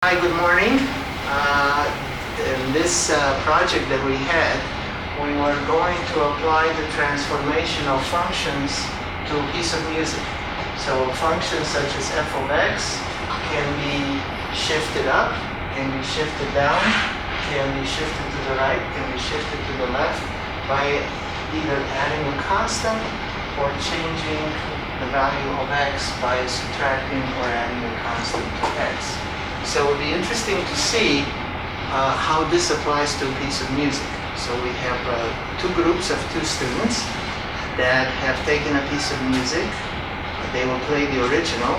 Hi, good morning. In this project that we had, we were going to apply the transformational functions to a piece of music. So functions such as f of x can be shifted up, can be shifted down, can be shifted to the right, can be shifted to the left by either adding a constant or changing the value of x by subtracting or adding a constant to x. So it would be interesting to see how this applies to a piece of music. So we have two groups of two students that have taken a piece of music. They will play the original,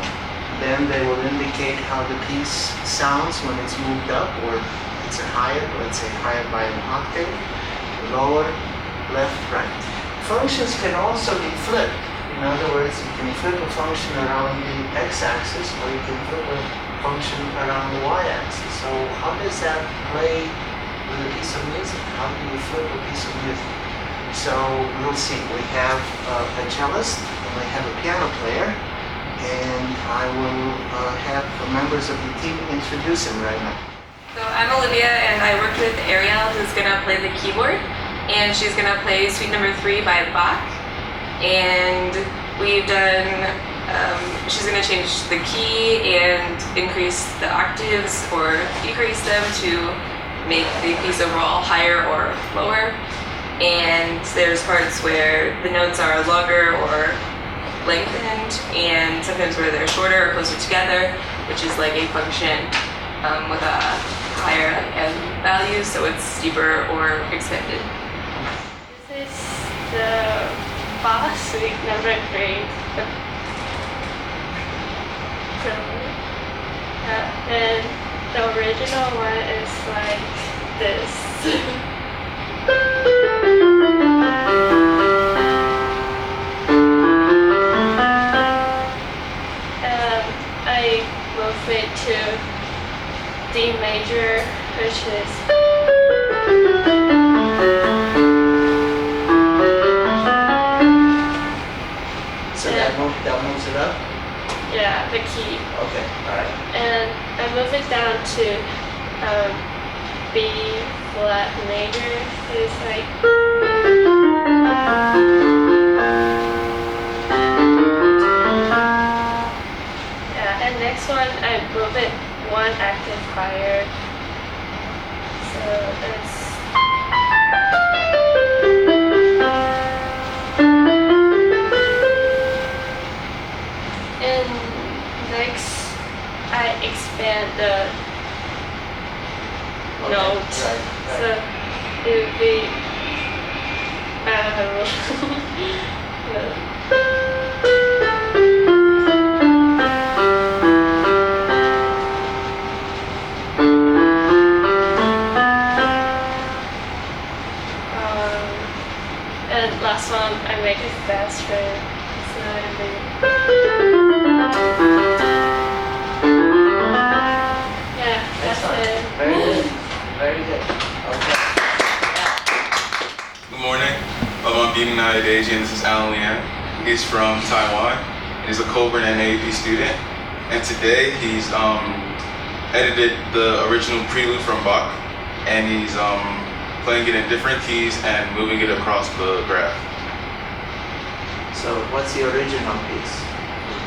then they will indicate how the piece sounds when it's moved up, or it's a higher, let's say higher by an octave, lower, left, right. Functions can also be flipped. In other words, you can flip a function around the x-axis, or you can flip a function around the y-axis. So how does that play with a piece of music? How do you flip a piece of music? So we'll see. We have a cellist and we have a piano player, and I will have the members of the team introduce him right now. So I'm Olivia, and I worked with Ariel, who's gonna play the keyboard, and she's gonna play Suite Number 3 by Bach. And we've done she's going to change the key and increase the octaves or decrease them to make the piece overall higher or lower. And there's parts where the notes are longer or lengthened, and sometimes where they're shorter or closer together, which is like a function with a higher M value, so it's steeper or extended. This is the Bach Suite Number 3. And the original one is like this. I move it to D major, which is So that moves it up? yeah, the key. Okay, all right. And I move it down to B flat major. It's like yeah. And next one, I move it one octave higher. So it's and next I expand the Okay, note. right. So it would be and last one I make it faster. So it'd yeah, that's it. Very good. Very good. Okay. Good morning. I'm Beating Nadadeji, and this is Alan Lian. He's from Taiwan. He's a Colburn and AAP student. And today he's edited the original prelude from Bach, and he's playing it in different keys and moving it across the graph. So what's the original piece?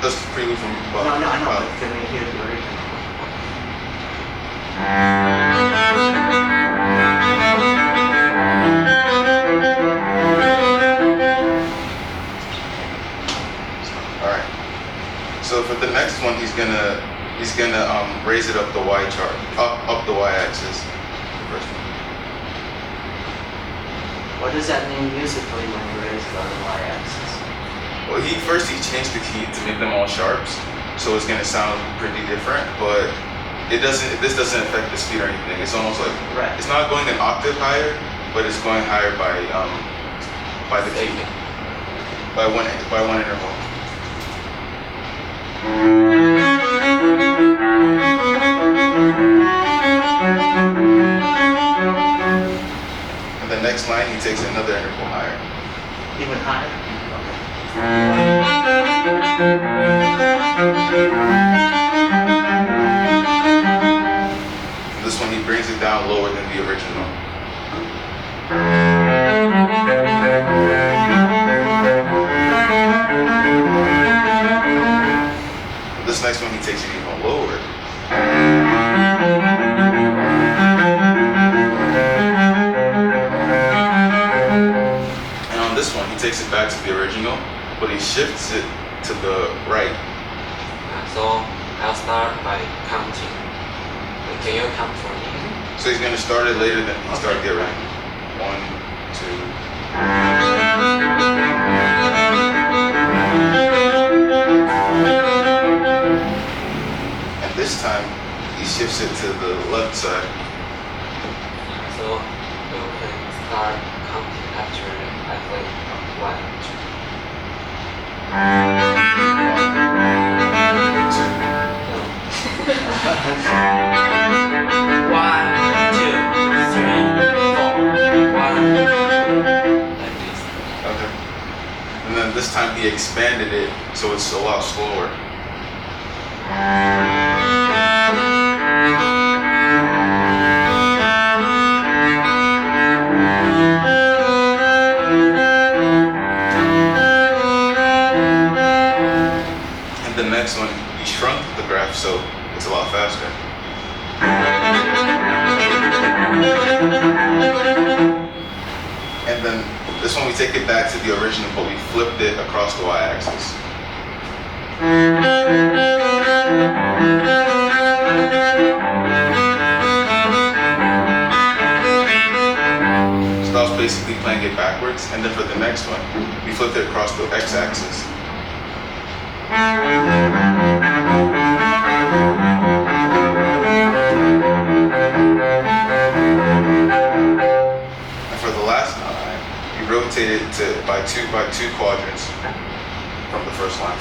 That's the prelude from Bach. No, I know, but can we hear the original? Alright. So for the next one, he's gonna raise it up the Y chart, up the Y axis. The first one. What does that mean musically when you raise it on the y-axis? Well, first he changed the key to make them all sharps, so it's gonna sound pretty different. But this doesn't affect the speed or anything. It's almost like Right. it's not going an octave higher, but it's going higher by the key, by one interval. And the next line he takes another interval higher. Even higher? Okay. brings it down lower than the original. This next one, he takes it even lower. And on this one, he takes it back to the original, but he shifts it to the right. So I'll start by counting. Can you count for me? So he's gonna start it later than he started the original. 1, 2. And this time, he shifts it to the left side. So you can start counting after I play 1, 2. Like this. Okay. And then this time he expanded it, so it's a lot slower. And the next one, we shrunk the graph, so it's a lot faster. And then this one we take it back to the original, but we flipped it across the y-axis. So that was basically playing it backwards. And then for the next one, we flipped it across the x-axis. And for the last line, we rotated it by two quadrants from the first line.